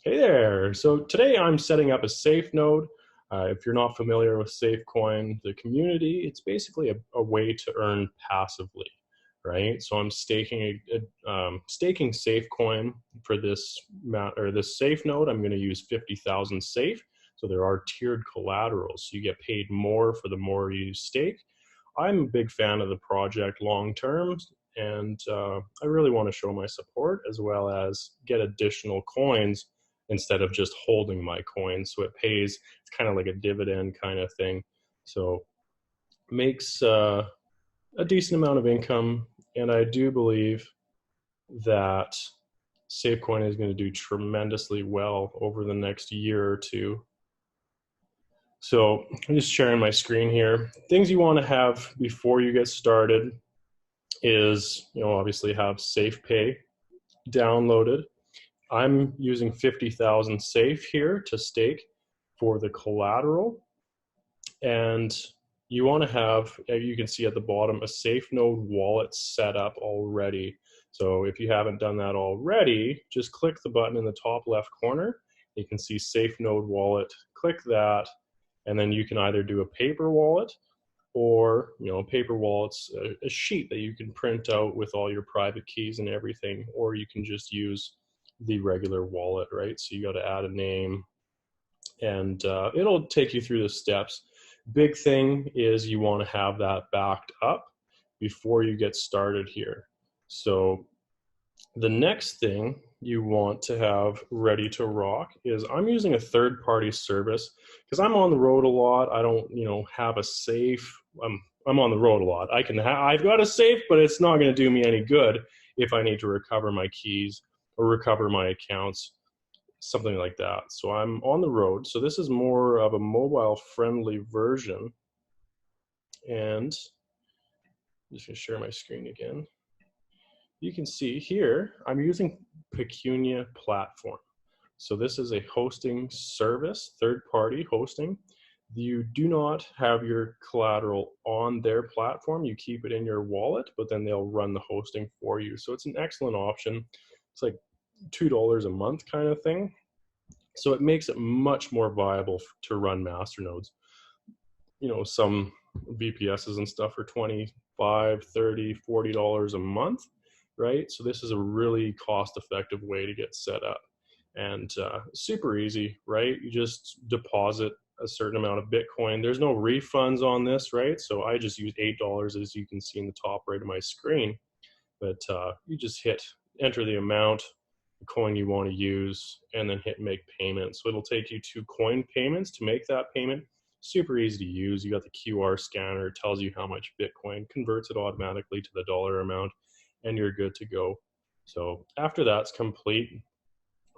Hey there. So today I'm setting up a SafeNode. If you're not familiar with SafeCoin, the community, it's basically a way to earn passively, right? So I'm staking SafeCoin for this SafeNode. I'm going to use 50,000 Safe. So there are tiered collaterals. So you get paid more for the more you stake. I'm a big fan of the project long term, and I really want to show my support as well as get additional coins instead of just holding my coins. So it pays, it's kind of like a dividend kind of thing. So makes a decent amount of income. And I do believe that SafeCoin is going to do tremendously well over the next year or two. So I'm just sharing my screen here. Things you want to have before you get started is, obviously have SafePay downloaded. I'm using 50,000 Safe here to stake for the collateral. And you want to have, you can see at the bottom, a SafeNode wallet set up already. So if you haven't done that already, just click the button in the top left corner. You can see SafeNode wallet, click that, and then you can either do a paper wallet or, paper wallet's a sheet that you can print out with all your private keys and everything, or you can just use the regular wallet, right? So you got to add a name, and it'll take you through the steps. Big thing is you want to have that backed up before you get started here. So the next thing you want to have ready to rock is, I'm using a third-party service because I'm on the road a lot. I don't, have a safe. I'm on the road a lot. I've got a safe, but it's not going to do me any good if I need to recover my keys or recover my accounts, something like that. So I'm on the road. So this is more of a mobile-friendly version. And I'm just going to share my screen again. You can see here, I'm using Pecunia platform. So this is a hosting service, third-party hosting. You do not have your collateral on their platform. You keep it in your wallet, but then they'll run the hosting for you. So it's an excellent option. It's like $2 a month kind of thing. So it makes it much more viable to run masternodes. Some VPSs and stuff are $25, $30, $40 a month, right? So this is a really cost-effective way to get set up, and super easy, right? You just deposit a certain amount of Bitcoin. There's no refunds on this, right? So I just use $8, as you can see in the top right of my screen. But you just enter the amount, the coin you want to use, and then hit make payment. So it'll take you 2 coin payments to make that payment. Super easy to use. You got the QR scanner, it tells you how much Bitcoin, converts it automatically to the dollar amount, and you're good to go. So after that's complete,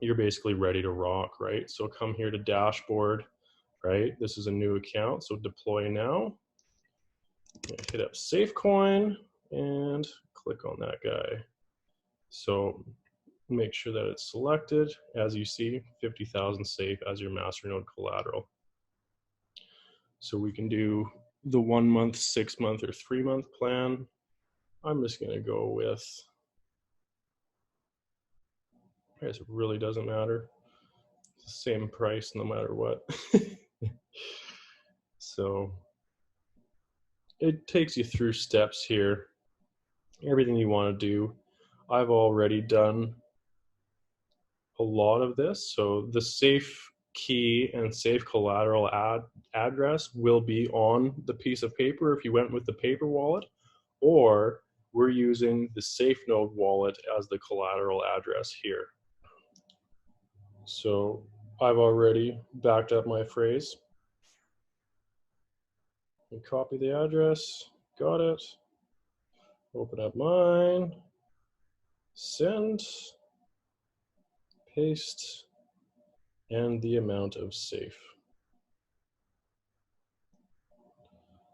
you're basically ready to rock, right? So come here to dashboard, right? This is a new account, so deploy now. Hit up SafeCoin and click on that guy. So make sure that it's selected. As you see, 50,000 Safe as your masternode collateral. So we can do the 1 month, 6 month, or 3 month plan. I'm just going to go with, I guess it really doesn't matter. It's the same price no matter what. So it takes you through steps here. Everything you want to do. I've already done a lot of this. So the safe key and safe collateral address will be on the piece of paper if you went with the paper wallet, or we're using the SafeNode wallet as the collateral address here. So I've already backed up my phrase. And copy the address, got it. Open up mine, send, paste, and the amount of safe.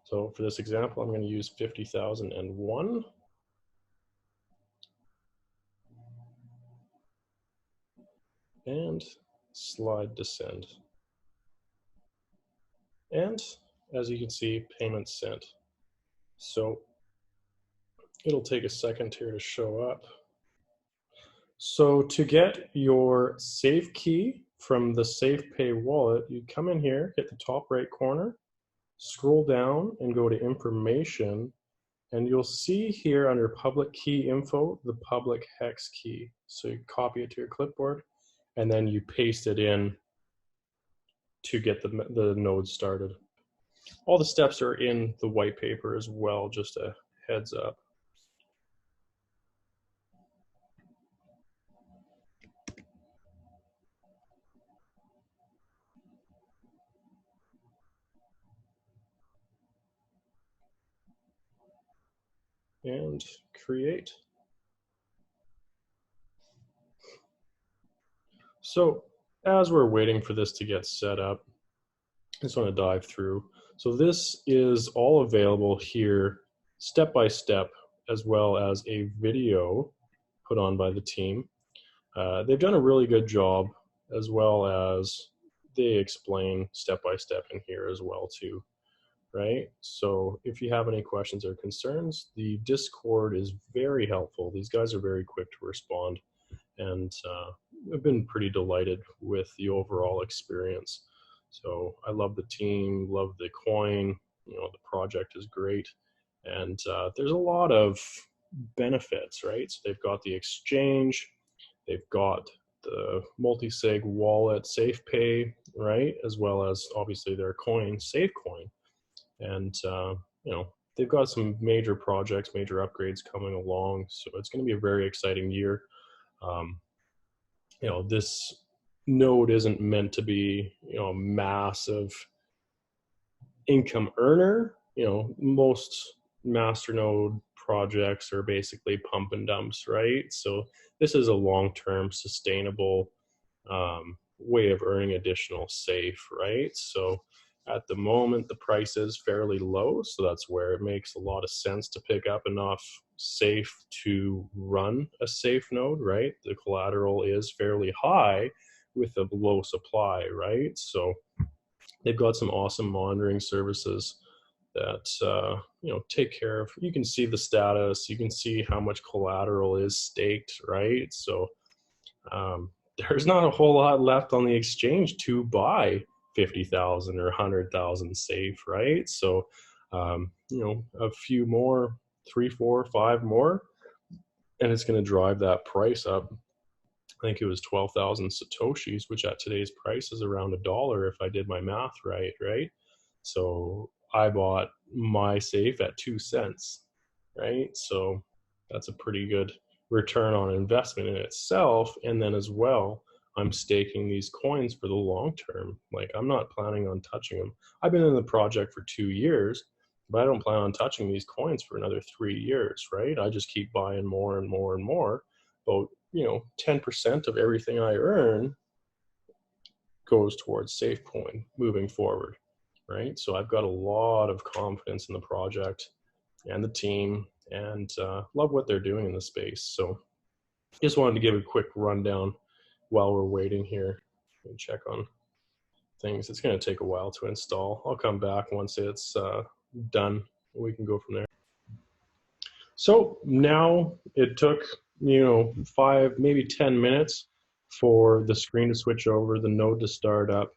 So for this example, I'm going to use 50,001. And slide to send. And as you can see, payment sent. So it'll take a second here to show up. So to get your safe key from the SafePay wallet, you come in here, hit the top right corner, scroll down and go to information, and you'll see here under public key info, the public hex key. So you copy it to your clipboard and then you paste it in to get the node started. All the steps are in the white paper as well, just a heads up. And create. So as we're waiting for this to get set up, I just want to dive through. So this is all available here step by step, as well as a video put on by the team. They've done a really good job, as well as they explain step by step in here as well too, right? So if you have any questions or concerns, the Discord is very helpful. These guys are very quick to respond, and I've been pretty delighted with the overall experience. So I love the team, love the coin, the project is great. And there's a lot of benefits, right? So they've got the exchange, they've got the multi-sig wallet, SafePay, right? As well as obviously their coin, SafeCoin. And, they've got some major projects, major upgrades coming along. So it's going to be a very exciting year. This node isn't meant to be, a massive income earner. Most masternode projects are basically pump and dumps, right? So this is a long-term sustainable way of earning additional safe, right? So at the moment, the price is fairly low, so that's where it makes a lot of sense to pick up enough safe to run a safe node, right? The collateral is fairly high with a low supply, right? So they've got some awesome monitoring services that take care of. You can see the status, you can see how much collateral is staked, right? So there's not a whole lot left on the exchange to buy 50,000 or 100,000 safe, right? So a few more, 3, 4, 5 more, and it's going to drive that price up. I think it was 12,000 satoshis, which at today's price is around $1 if I did my math right? So I bought my safe at 2 cents, right? So that's a pretty good return on investment in itself. And then as well, I'm staking these coins for the long term. Like, I'm not planning on touching them. I've been in the project for 2 years, but I don't plan on touching these coins for another 3 years, right? I just keep buying more and more and more. About 10% of everything I earn goes towards SafeCoin moving forward, right? So I've got a lot of confidence in the project and the team, and love what they're doing in the space. So just wanted to give a quick rundown while we're waiting here and check on things. It's going to take a while to install. I'll come back once it's done. We can go from there. So now it took 5, maybe 10 minutes for the screen to switch over, the node to start up.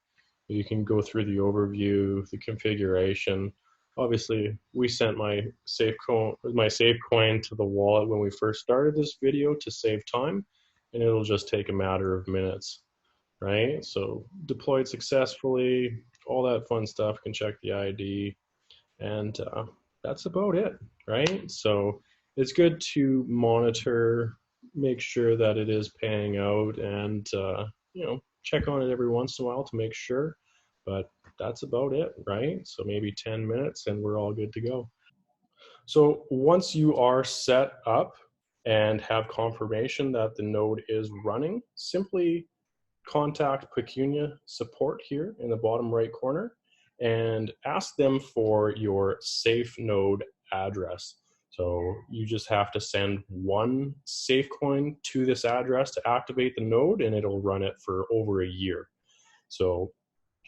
You can go through the overview, the configuration. Obviously, we sent my SafeCoin to the wallet when we first started this video to save time, and it'll just take a matter of minutes, right? So deployed successfully, all that fun stuff. Can check the ID, and that's about it, right? So it's good to monitor, make sure that it is paying out, and check on it every once in a while to make sure. But that's about it, right? So maybe 10 minutes and we're all good to go. So once you are set up and have confirmation that the node is running, simply contact Pecunia support here in the bottom right corner and ask them for your SafeNode address. So you just have to send one SafeCoin to this address to activate the node, and it'll run it for over a year. So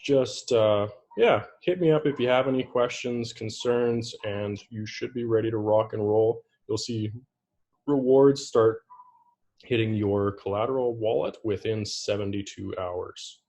just, hit me up if you have any questions, concerns, and you should be ready to rock and roll. You'll see rewards start hitting your collateral wallet within 72 hours.